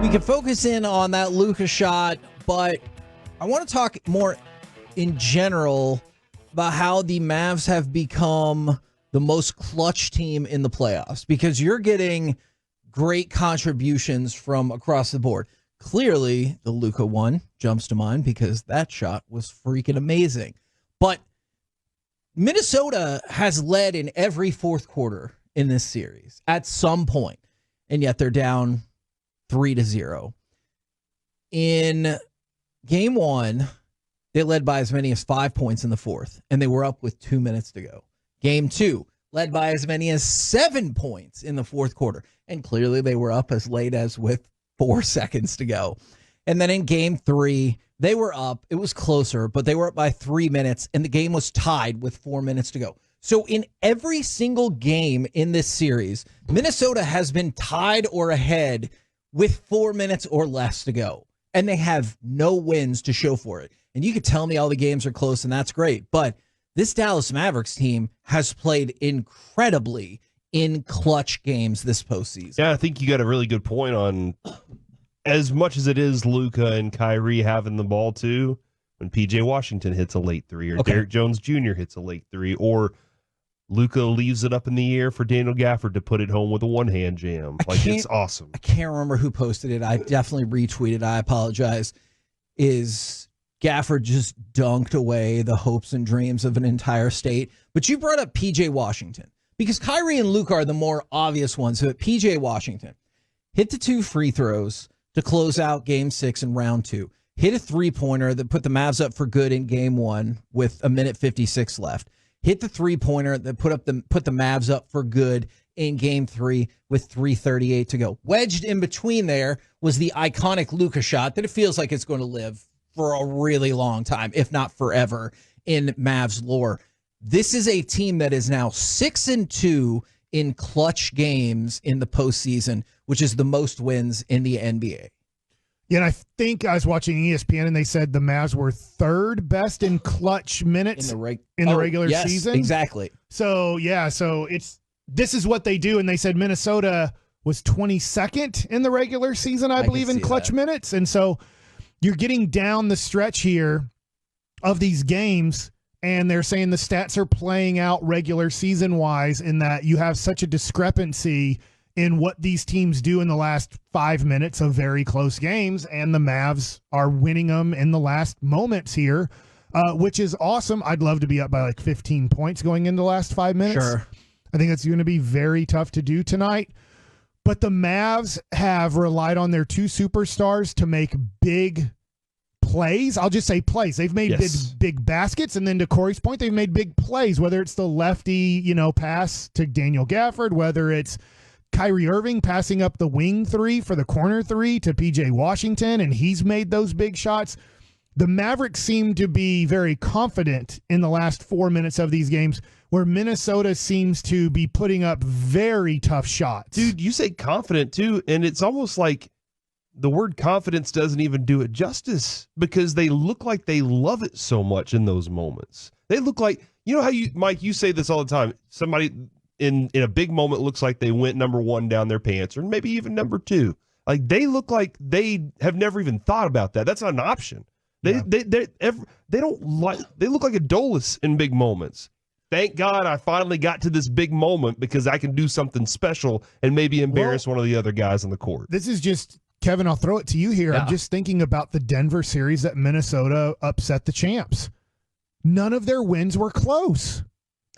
We can focus in on that Luka shot, but I want to talk more in general about how the Mavs have become the most clutch team in the playoffs, because you're getting great contributions from across the board. Clearly, the Luka one jumps to mind because that shot was freaking amazing. But Minnesota has led in every fourth quarter in this series at some point, and yet they're down 3-0. In game one, they led by as many as 5 points in the fourth, and they were up with 2 minutes to go. Game two, led by as many as 7 points in the fourth quarter, and clearly they were up as late as with 4 seconds to go. And then in game three, they were up. It was closer, but they were up by 3 minutes, and the game was tied with 4 minutes to go. So in every single game in this series, Minnesota has been tied or ahead with 4 minutes or less to go, and they have no wins to show for it. And you could tell me all the games are close, and that's great, but this Dallas Mavericks team has played incredibly in clutch games this postseason. Yeah, I think you got a really good point on, as much as it is Luka and Kyrie having the ball too, when PJ Washington hits a late three, or Derek Jones Jr. hits a late three, or Luka leaves it up in the air for Daniel Gafford to put it home with a one-hand jam. Like, it's awesome. I can't remember who posted it. I definitely retweeted. I apologize. Is Gafford just dunked away the hopes and dreams of an entire state? But you brought up PJ Washington, because Kyrie and Luka are the more obvious ones. So PJ Washington hit the 2 free throws to close out game 6 in round 2. Hit a three-pointer that put the Mavs up for good in game 1 with 1:56 left. Hit the three-pointer that put the Mavs up for good in game 3 with 3:38 to go. Wedged in between there was the iconic Luka shot that it feels like it's going to live for a really long time, if not forever, in Mavs lore. This is a team that is now 6-2 in clutch games in the postseason, which is the most wins in the NBA. Yeah, and I think I was watching ESPN, and they said the Mavs were third best in clutch minutes in the regular season. Exactly. So, yeah, this is what they do, and they said Minnesota was 22nd in the regular season, I believe, in clutch minutes. And so you're getting down the stretch here of these games, and they're saying the stats are playing out regular season-wise in that you have such a discrepancy in what these teams do in the last 5 minutes of very close games, and the Mavs are winning them in the last moments here, which is awesome. I'd love to be up by like 15 points going into the last 5 minutes. Sure. I think that's going to be very tough to do tonight. But the Mavs have relied on their 2 superstars to make big plays. I'll just say plays. They've made big baskets, and then to Corey's point, they've made big plays, whether it's the lefty, pass to Daniel Gafford, whether it's Kyrie Irving passing up the wing 3 for the corner 3 to PJ Washington, and he's made those big shots. The Mavericks seem to be very confident in the last 4 minutes of these games, where Minnesota seems to be putting up very tough shots. Dude, you say confident too, and it's almost like the word confidence doesn't even do it justice, because they look like they love it so much in those moments. They look like, how Mike, you say this all the time. Somebody in a big moment looks like they went number 1 down their pants, or maybe even number 2. Like, they look like they have never even thought about that. That's not an option. They look like a Dolus in big moments. Thank God I finally got to this big moment, because I can do something special and maybe embarrass one of the other guys on the court. This is just, Kevin, I'll throw it to you here. Yeah. I'm just thinking about the Denver series that Minnesota upset the champs. None of their wins were close.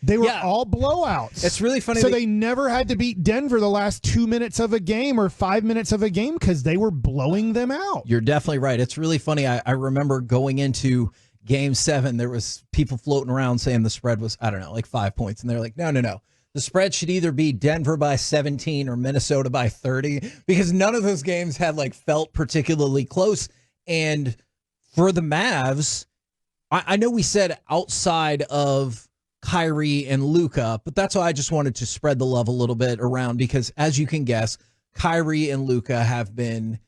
They were all blowouts. It's really funny. So they never had to beat Denver the last 2 minutes of a game or 5 minutes of a game, because they were blowing them out. You're definitely right. It's really funny. I remember going into Game 7, there was people floating around saying the spread was, I don't know, like 5 points. And they're like, no. The spread should either be Denver by 17 or Minnesota by 30, because none of those games had felt particularly close. And for the Mavs, I know we said outside of Kyrie and Luka, but that's why I just wanted to spread the love a little bit around, because as you can guess, Kyrie and Luka have been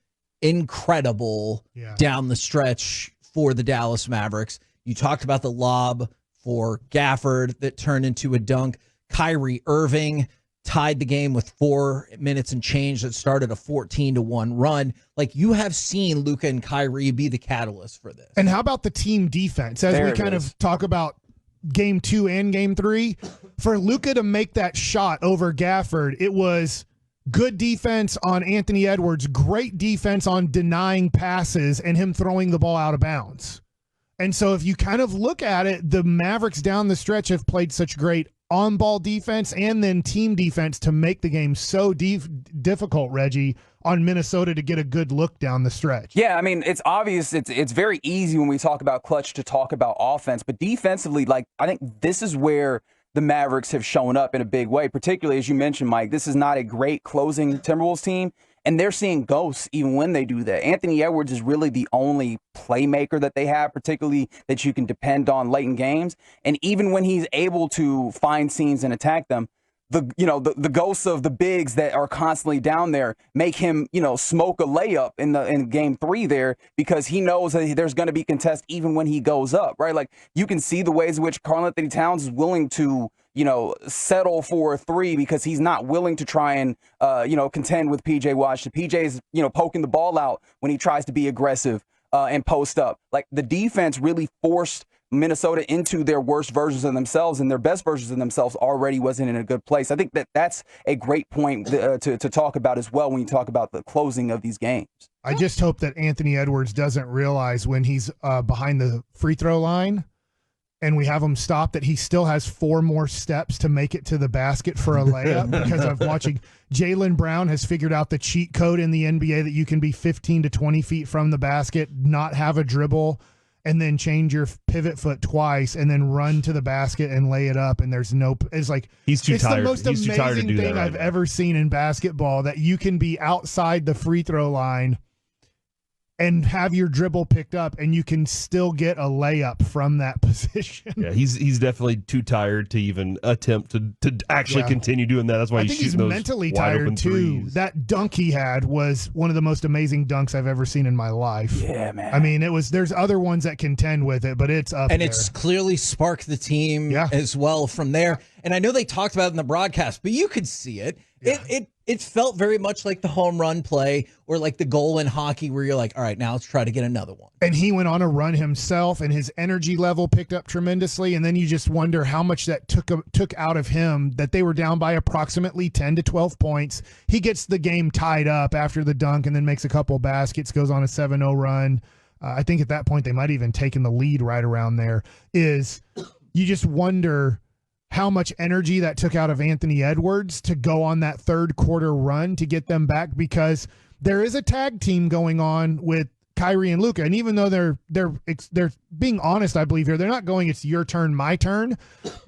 incredible down the stretch for the Dallas Mavericks. You talked about the lob for Gafford that turned into a dunk. Kyrie Irving tied the game with 4 minutes and change that started a 14-1 run. Like, you have seen Luka and Kyrie be the catalyst for this. And how about the team defense? As we kind of talk about game 2 and game 3, for Luka to make that shot over Gafford, it was good defense on Anthony Edwards, great defense on denying passes, and him throwing the ball out of bounds. And so if you kind of look at it, the Mavericks down the stretch have played such great on-ball defense and then team defense to make the game so difficult, Reggie, on Minnesota to get a good look down the stretch. Yeah, I mean, it's obvious. It's very easy when we talk about clutch to talk about offense, but defensively, like, I think this is where the Mavericks have shown up in a big way, particularly as you mentioned, Mike. This is not a great closing Timberwolves team, and they're seeing ghosts even when they do that. Anthony Edwards is really the only playmaker that they have, particularly that you can depend on late in games. And even when he's able to find seams and attack them, the ghosts of the bigs that are constantly down there make him, smoke a layup in game 3 there, because he knows that there's going to be contest even when he goes up, right? Like, you can see the ways in which Karl-Anthony Towns is willing to, settle for a 3 because he's not willing to try and, contend with PJ Washington. PJ's, poking the ball out when he tries to be aggressive and post up. Like, the defense really forced Minnesota into their worst versions of themselves, and their best versions of themselves already wasn't in a good place. I think that's a great point to talk about as well when you talk about the closing of these games. I just hope that Anthony Edwards doesn't realize when he's behind the free throw line and we have him stop that he still has 4 more steps to make it to the basket for a layup, because I'm watching Jaylen Brown has figured out the cheat code in the NBA that you can be 15 to 20 feet from the basket, not have a dribble, and then change your pivot foot twice and then run to the basket and lay it up. And there's it's like, he's too tired. The most He's too tired to amazing do thing that I've ever seen in basketball, that you can be outside the free throw line and have your dribble picked up and you can still get a layup from that position. Yeah, he's definitely too tired to even attempt to actually continue doing that. That's why he's shooting those mentally wide tired open too. threes. That dunk he had was one of the most amazing dunks I've ever seen in my life. Yeah, man. I mean, there's other ones that contend with it, but it's up and there. it's clearly sparked the team as well from there. And I know they talked about it in the broadcast, but you could see it. Yeah. It felt very much like the home run play or like the goal in hockey where you're like, all right, now let's try to get another one. And he went on a run himself and his energy level picked up tremendously. And then you just wonder how much that took out of him, that they were down by approximately 10 to 12 points. He gets the game tied up after the dunk and then makes a couple baskets, goes on a 7-0 run. I think at that point they might even taken the lead right around there. You just wonder how much energy that took out of Anthony Edwards to go on that third quarter run to get them back, because there is a tag team going on with Kyrie and Luka. And even though they're being honest, I believe here, they're not going, it's your turn, my turn,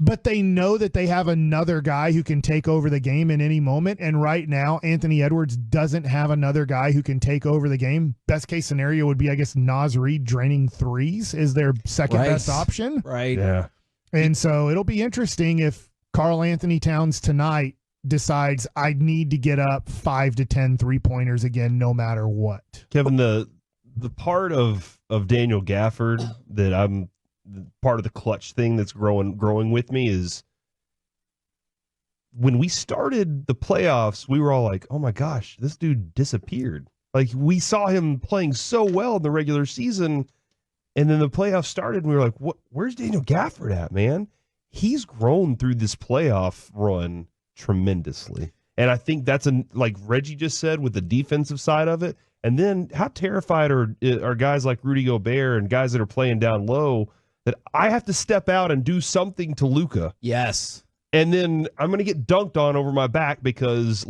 but they know that they have another guy who can take over the game in any moment. And right now, Anthony Edwards doesn't have another guy who can take over the game. Best case scenario would be, I guess, Naz Reid draining threes is their second best option. Right. Yeah. And so it'll be interesting if Karl-Anthony Towns tonight decides I need to get up 5 to 10 3-pointers again, no matter what. Kevin, the part of Daniel Gafford that I'm part of the clutch thing that's growing with me is when we started the playoffs, we were all like, oh my gosh, this dude disappeared. Like, we saw him playing so well in the regular season, and then the playoffs started, and we were like, "What? Where's Daniel Gafford at, man?" He's grown through this playoff run tremendously. And I think that's like Reggie just said, with the defensive side of it. And then how terrified are guys like Rudy Gobert and guys that are playing down low that I have to step out and do something to Luka. Yes. And then I'm going to get dunked on over my back because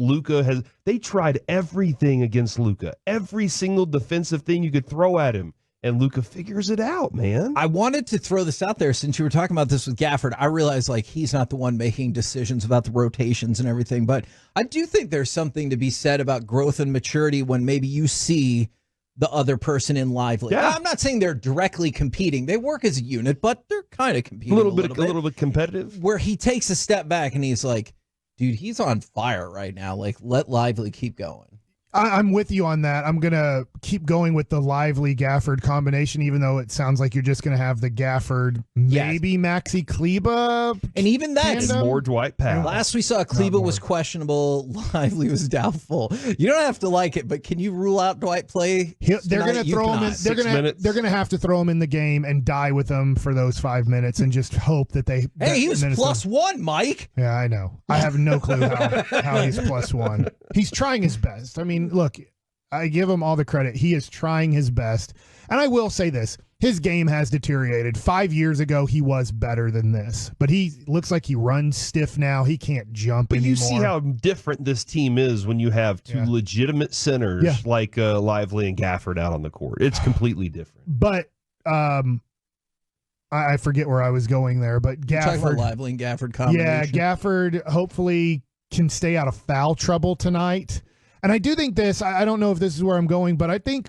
they tried everything against Luka. Every single defensive thing you could throw at him. And Luka figures it out, man. I wanted to throw this out there since you were talking about this with Gafford. I realize he's not the one making decisions about the rotations and everything, but I do think there's something to be said about growth and maturity when maybe you see the other person in lively. Yeah. I'm not saying they're directly competing. They work as a unit, but they're kind of competing a little bit competitive. Where he takes a step back and he's like, dude, he's on fire right now. Like, let Lively keep going. I'm with you on that. I'm going to keep going with the Lively Gafford combination, even though it sounds like you're just going to have the Gafford, maybe Maxi Kleba. And even that, more Dwight Powell. Last we saw, Kleba was questionable. Lively was doubtful. You don't have to like it, but can you rule out Dwight play? They're going to throw him in. They're going to have to throw him in the game and die with him for those 5 minutes and just hope that they. Hey, he was +1, Mike. Yeah, I know. I have no clue how he's +1. He's trying his best. I mean, look, I give him all the credit. He is trying his best. And I will say this. His game has deteriorated. 5 years ago, he was better than this. But he looks like he runs stiff now. He can't jump anymore. You see how different this team is when you have two legitimate centers like Lively and Gafford out on the court. It's completely different. But I forget where I was going there. But Gafford. You're talking about Lively and Gafford combination. Yeah, Gafford hopefully can stay out of foul trouble tonight. And I do think this, I don't know if this is where I'm going, but I think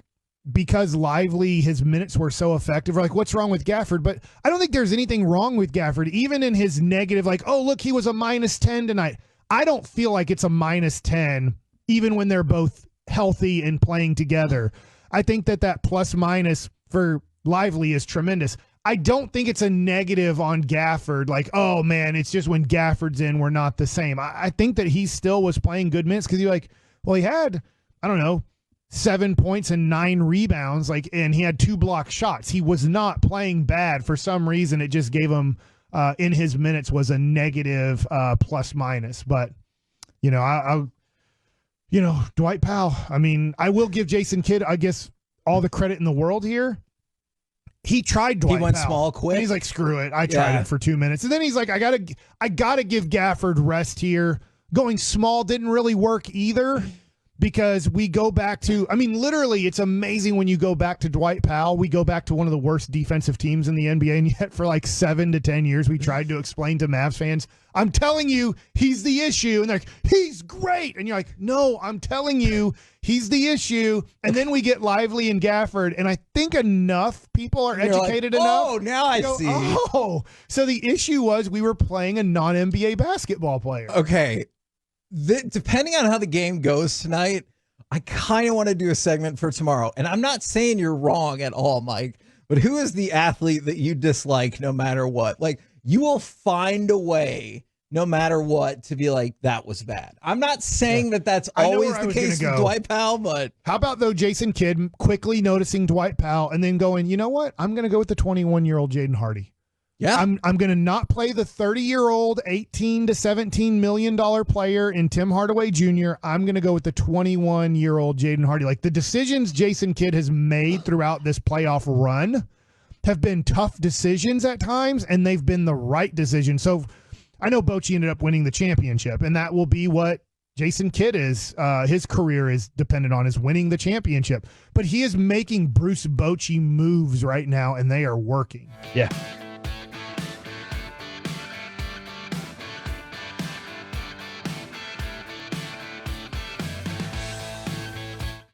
because Lively, his minutes were so effective, we're like, what's wrong with Gafford? But I don't think there's anything wrong with Gafford, even in his negative, like, oh, look, he was a -10 tonight. I don't feel like it's a -10, even when they're both healthy and playing together. I think that plus-minus for Lively is tremendous. I don't think it's a negative on Gafford, like, oh, man, it's just when Gafford's in, we're not the same. I think that he still was playing good minutes because you're like, well, he had, I don't know, 7 points and 9 rebounds, and he had 2 block shots. He was not playing bad. For some reason, it just gave him, in his minutes, was a negative plus-minus. But, Dwight Powell, I mean, I will give Jason Kidd, I guess, all the credit in the world here. He tried Dwight Powell. He went small quick. And he's like, screw it. I tried it for 2 minutes. And then he's like, I gotta give Gafford rest here. Going small didn't really work either because we go back to, I mean, literally, it's amazing when you go back to Dwight Powell. We go back to one of the worst defensive teams in the NBA, and yet for like 7 to 10 years, we tried to explain to Mavs fans, I'm telling you, he's the issue. And they're like, he's great. And you're like, no, I'm telling you, he's the issue. And then we get Lively and Gafford, and I think enough people are educated enough. Oh, now I see. Oh, so the issue was we were playing a non-NBA basketball player. Okay. Depending on how the game goes tonight, I kind of want to do a segment for tomorrow. And I'm not saying you're wrong at all, Mike, but who is the athlete that you dislike no matter what? Like, you will find a way no matter what to be like, that was bad. I'm not saying that that's always the case with Dwight Powell, but how about though Jason Kidd quickly noticing Dwight Powell and then going, you know what? I'm going to go with the 21-year-old Jaden Hardy. Yeah, I'm going to not play the 30-year-old, $18 to $17 million player in Tim Hardaway Jr. I'm going to go with the 21-year-old Jaden Hardy. Like, the decisions Jason Kidd has made throughout this playoff run have been tough decisions at times, and they've been the right decision. So I know Bochy ended up winning the championship, and that will be what Jason Kidd is. His career is dependent on is winning the championship. But he is making Bruce Bochy moves right now, and they are working. Yeah.